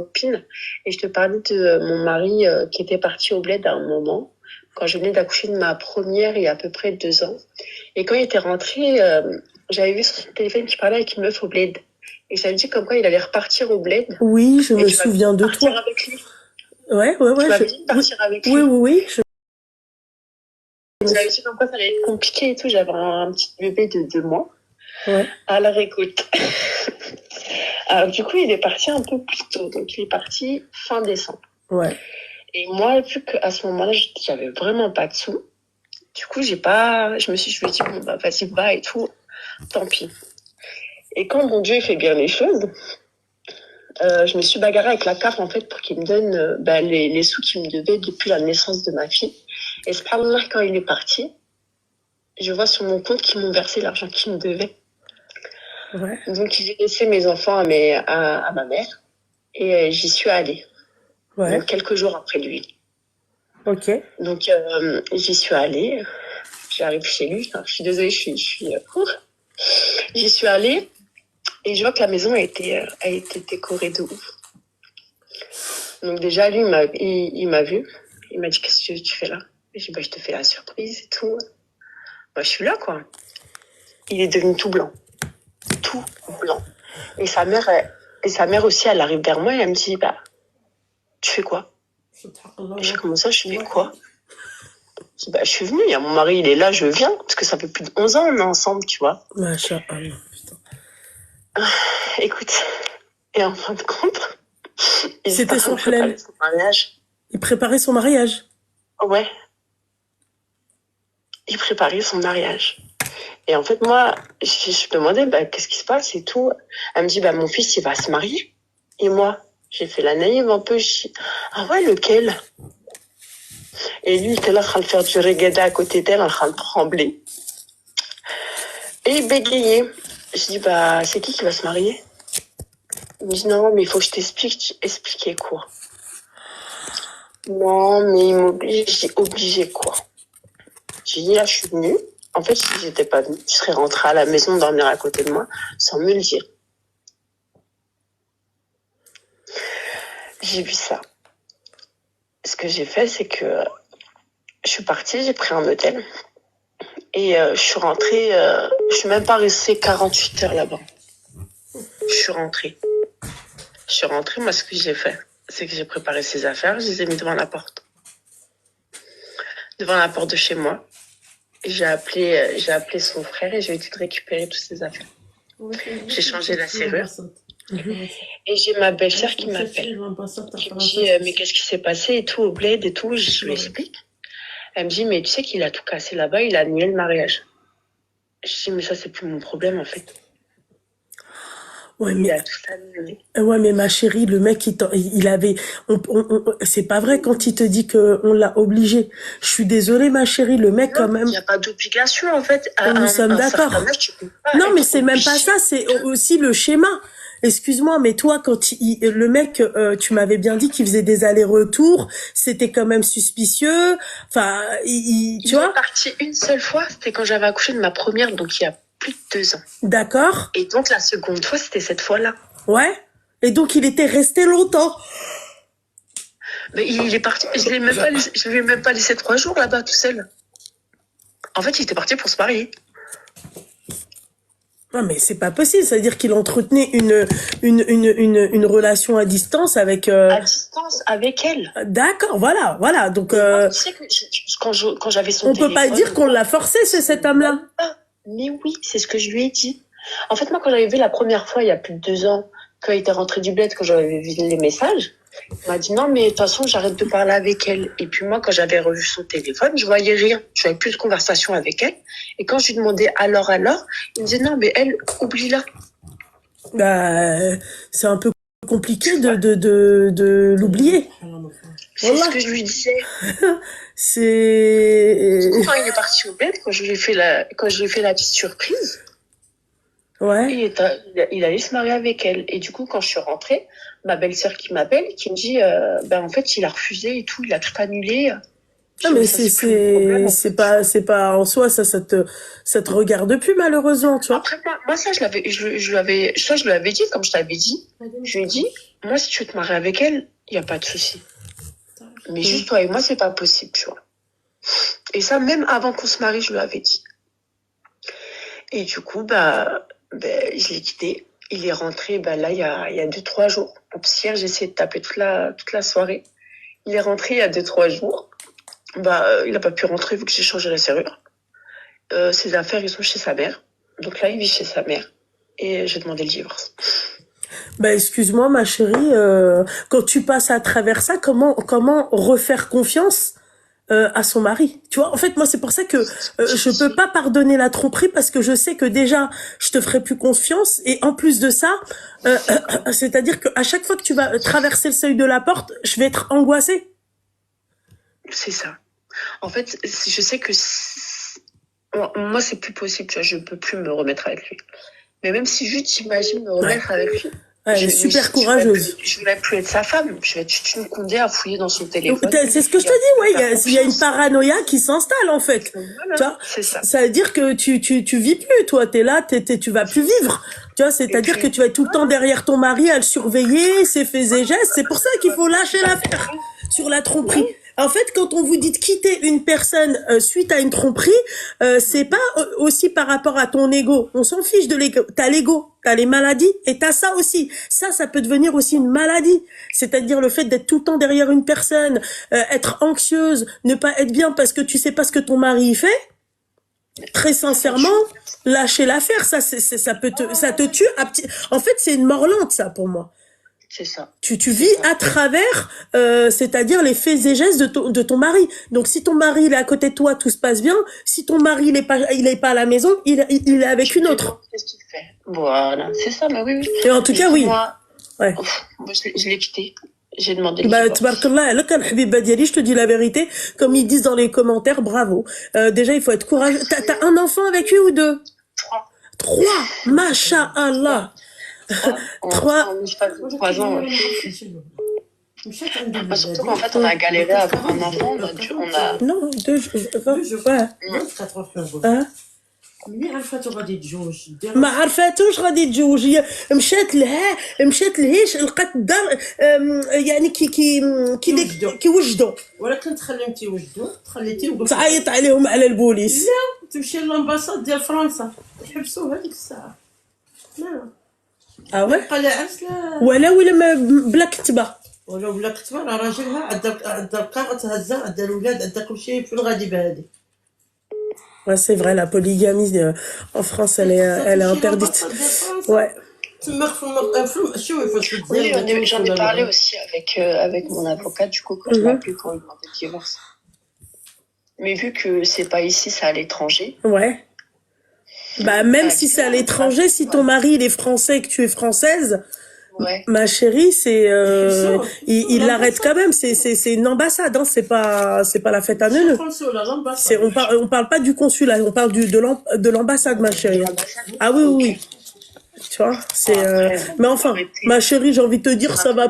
copine et je te parlais de mon mari qui était parti au bled à un moment, quand je venais d'accoucher de ma première il y a à peu près 2 ans. Et quand il était rentré, j'avais vu sur son téléphone qu'il parlait avec une meuf au bled. Et j'avais dit comme quoi il allait repartir au bled. Oui, je Et me tu m'avais dit souviens de de partir toi. avec lui. Ouais, Tu m'avais je... dit de partir avec Oui, lui. oui. J'avais dit comme quoi ça allait être compliqué et tout. J'avais un petit bébé de 2 mois. Ouais. Alors écoute. Alors du coup, il est parti un peu plus tôt. Donc il est parti fin décembre. Ouais. Et moi, vu qu'à ce moment-là, j'avais vraiment pas de sous, du coup, je me suis dit, bon, bah, vas-y, va et tout, tant pis. Et quand mon Dieu fait bien les choses, je me suis bagarrée avec la CAF, en fait, pour qu'il me donne les sous qu'il me devait depuis la naissance de ma fille. Et subhanallah, quand il est parti, je vois sur mon compte qu'ils m'ont versé l'argent qu'ils me devaient. Ouais. Donc, j'ai laissé mes enfants à ma mère et j'y suis allée. Ouais. Donc, quelques jours après lui. Ok. Donc, j'y suis allée. J'arrive chez lui. Enfin, je suis désolée, j'y suis allée et je vois que la maison a été décorée de ouf. Donc déjà, lui, il m'a vu. Il m'a dit, qu'est-ce que tu fais là? J'ai dit, bah, je te fais la surprise et tout. Bah, je suis là, quoi. Il est devenu tout blanc. Tout blanc. Et sa mère aussi, elle arrive vers moi et elle me dit, bah, tu fais quoi? Et j'ai commencé à, je fais quoi? Je dis, bah, je suis venue. Il y a mon mari, il est là, je viens. Parce que ça fait plus de 11 ans, on est ensemble, tu vois. Masha'Allah, putain. Écoute. Et en fin de compte, C'était son halal. Son mariage. Il préparait son mariage. Ouais. Il préparait son mariage. Et en fait, moi, je me demandais, bah, qu'est-ce qui se passe et tout. Elle me dit, bah, mon fils, il va se marier. Et moi, j'ai fait la naïve un peu. Je dis, ah ouais, lequel? Et lui, il était là en train de faire du regatta à côté d'elle, en train de trembler. Et il bégayait. Je dis, bah, c'est qui va se marier? Il me dit, non, mais il faut que je t'explique. Expliquer quoi? Non, mais il m'oblige. Je dis, obligé quoi? J'ai dit, là, je suis venue. En fait, si j'étais pas venue, je serais rentrée à la maison dormir à côté de moi sans me le dire. J'ai vu ça. Ce que j'ai fait, c'est que je suis partie, j'ai pris un hôtel et je suis rentrée. Je suis même pas restée 48 heures là-bas. Je suis rentrée. Moi, ce que j'ai fait, c'est que j'ai préparé ses affaires, je les ai mis devant la porte de chez moi. Et j'ai appelé son frère et je lui ai dit de récupérer toutes ses affaires. J'ai changé la serrure. Et j'ai ma belle-sœur qui m'appelle, qui me dit mais qu'est-ce qui s'est passé et tout au bled et tout. Je lui explique. Elle me dit mais tu sais qu'il a tout cassé là-bas, il a annulé le mariage. Je dis mais ça c'est plus mon problème en fait. Ouais, Il mais, a tout annulé. ouais, mais ma chérie, le mec, il avait, c'est pas vrai quand il te dit que on l'a obligé. Je suis désolée, ma chérie, le mec, quand même. Il n'y a pas d'obligation, en fait. Nous sommes d'accord. Non, mais c'est même pas ça, c'est aussi le schéma. Excuse-moi, mais toi, quand le mec, tu m'avais bien dit qu'il faisait des allers-retours, c'était quand même suspicieux. Enfin, tu vois. Il est parti une seule fois, c'était quand j'avais accouché de ma première, donc il y a plus de 2 ans. D'accord. Et donc la seconde fois, c'était cette fois-là. Ouais. Et donc il était resté longtemps. Mais il est parti. Je lui ai même pas laissé 3 jours là-bas tout seul. En fait, il était parti pour se marier. Non, mais c'est pas possible. C'est-à-dire qu'il entretenait une relation à distance avec. À distance avec elle. D'accord, voilà. Donc. Tu sais que quand j'avais son téléphone. On peut pas dire qu'on l'a forcé, c'est cet homme-là. Mais oui, c'est ce que je lui ai dit. En fait, moi, quand j'avais vu la première fois, il y a plus de 2 ans, quand il était rentré du bled, quand j'avais vu les messages, il m'a dit non, mais de toute façon, j'arrête de parler avec elle. Et puis moi, quand j'avais revu son téléphone, je voyais rien. Je voyais plus de conversation avec elle. Et quand je lui demandais alors, il me disait non, mais elle, oublie-la. Bah, c'est un peu compliqué de l'oublier. C'est ce que je lui disais. C'est. Du coup, quand il est parti au bled, quand je lui ai fait la petite surprise. Ouais. Et il allait se marier avec elle. Et du coup, quand je suis rentrée, ma belle-sœur qui m'appelle, qui me dit, en fait, il a refusé et tout, il a tout annulé. Non, mais Mais ça, c'est plus mon problème, en fait, tu vois. c'est pas, en soi, ça te regarde plus, malheureusement, tu vois. Après, moi, ça, je lui avais dit, comme je t'avais dit. Je lui ai dit, moi, si tu veux te marier avec elle, il n'y a pas de souci. Mais juste toi et moi, c'est pas possible, tu vois. Et ça, même avant qu'on se marie, je lui avais dit. Et du coup, je l'ai quitté. Il est rentré, là, il y a 2-3 jours. Parce qu'hier, j'ai essayé de taper toute la soirée. Il est rentré il y a 2-3 jours. Il n'a pas pu rentrer vu que j'ai changé la serrure. Ses affaires, ils sont chez sa mère. Donc là, il vit chez sa mère. Et j'ai demandé le divorce. Excuse-moi, ma chérie, quand tu passes à travers ça, comment refaire confiance à son mari? Tu vois, en fait, moi, c'est pour ça que je peux pas pardonner la tromperie parce que je sais que déjà, je te ferai plus confiance et en plus de ça, c'est-à-dire qu'à chaque fois que tu vas traverser le seuil de la porte, je vais être angoissée. C'est ça. En fait, je sais que moi, c'est plus possible. Tu vois, je peux plus me remettre avec lui. Mais même si juste j'imagine me remettre avec lui, elle est super courageuse. Je vais plus être sa femme. Je vais être juste une condée à fouiller dans son téléphone. C'est ce que je te dis, ouais. Il y a une paranoïa qui s'installe, en fait. Voilà, tu vois, c'est ça. Ça veut dire que tu vis plus, toi. T'es là, tu vas plus vivre. Tu vois, c'est-à-dire que tu vas être tout le temps derrière ton mari à le surveiller, ses faits et gestes. C'est pour ça qu'il faut lâcher l'affaire sur la tromperie. En fait, quand on vous dit de quitter une personne suite à une tromperie, c'est pas aussi par rapport à ton ego. On s'en fiche de l'ego. T'as l'ego, t'as les maladies et t'as ça aussi. Ça peut devenir aussi une maladie. C'est-à-dire le fait d'être tout le temps derrière une personne, être anxieuse, ne pas être bien parce que tu sais pas ce que ton mari fait. Très sincèrement, lâcher l'affaire, ça te tue. En fait, c'est une mort lente, ça, pour moi. C'est ça. Tu vis à travers, c'est-à-dire les faits et gestes de ton mari. Donc, si ton mari il est à côté de toi, tout se passe bien. Si ton mari il est pas à la maison, il est avec une autre. Qu'est-ce qu'il fait? Voilà, c'est ça, mais oui. Et en tout cas, oui. Moi, ouais. Moi je l'ai quitté. J'ai demandé le divorce. Tabarakallah, je te dis la vérité. Comme ils disent dans les commentaires, bravo. Déjà, il faut être courageux. T'as un enfant avec lui ou deux? 3. Masha'Allah. 3 ans. Ouais. Surtout qu'en fait, on a galéré à avoir un enfant. Non, 2 jours. Ouais. ملي عرفاتو غادي تجوج ما عرفاتوش غادي تجوج هي مشات لهيش لقات الدار يعني كيوجدوا ولكن تخليتي يوجدوا تخليتي تعيط عليهم على البوليس لا تمشي للامباساد ديال فرنسا يحبسوها هذيك الساعه لا وي بقى لا عرس لا ولا بلا كتبه ولا بلا كتبه راه راجلها عندها البقاء تهزها عندها الاولاد عندها كلشي في الغادي بهذه. Ouais, c'est vrai, la polygamie en France, elle est interdite. Ouais. Oui, j'en ai parlé aussi avec mon avocat, du coup, quand je l'ai appelé pour lui demander le divorce. Mais vu que c'est pas ici, c'est à l'étranger. Ouais. Même si c'est à l'étranger, si ton mari il est français et que tu es française, ouais. Ma chérie, il l'arrête quand même. C'est une ambassade, hein. C'est pas la fête à neuneu. On parle pas du consulat, on parle de l'ambassade, ma chérie. Ah oui. Tu vois, mais enfin, ma chérie, j'ai envie de te dire, ça va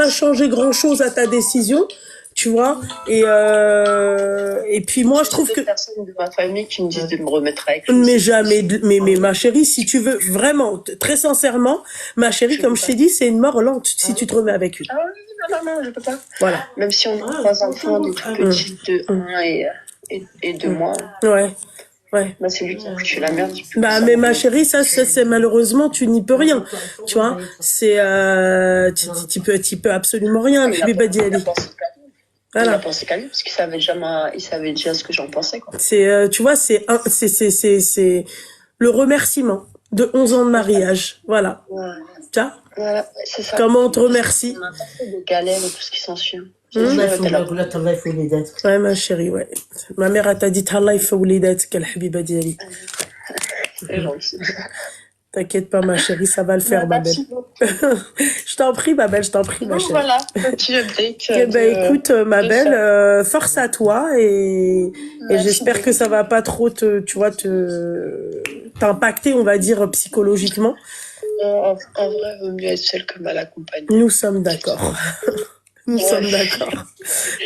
pas changer grand chose à ta décision. Tu vois, et puis moi je trouve que personnes de ma famille qui me disent de me remettre avec lui. Mais jamais, mais ma chérie, si tu veux vraiment, très sincèrement, ma chérie, comme je t'ai dit, c'est une mort lente si tu te remets avec lui. Non, je peux pas. Voilà. Même si on a 3 enfants, des tout petits de 1 et 2 mois. Ouais. C'est lui qui a foutu la merde. Mais ma chérie, ça c'est malheureusement, tu n'y peux rien. Tu vois, tu peux absolument rien. Voilà. Il a pensé qu'à lui parce qu'il savait déjà ce que j'en pensais, quoi. Tu vois, c'est le remerciement de 11 ans de mariage. Voilà. Tu vois? Voilà, c'est ça. Comment on te remercie? On a pas fait de galère et tout ce qui s'ensuit. Ouais, ma chérie, ouais. Ma mère, elle t'a dit, Allah يفوت وليداتك الحبيبة ديالي. C'est gentil. T'inquiète pas, ma chérie, ça va le faire, ma belle. Je t'en prie, ma belle, ma chérie. Voilà, petit update. Écoute, ma belle, force à toi et j'espère que ça va pas trop t'impacter, on va dire, psychologiquement. En vrai, il vaut mieux être seule que mal accompagnée. Nous sommes d'accord. Nous sommes d'accord.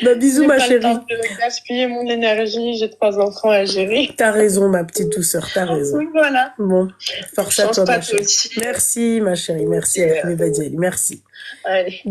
Bah, bisous, J'ai ma pas le chérie. temps de gaspiller mon énergie, j'ai 3 enfants à gérer. T'as raison, ma petite douceur, t'as raison. Donc voilà. Bon, force à Change toi, pas ma toi chérie. aussi. Merci, ma chérie. Merci avec mes badiels. Merci. Allez. Bisous.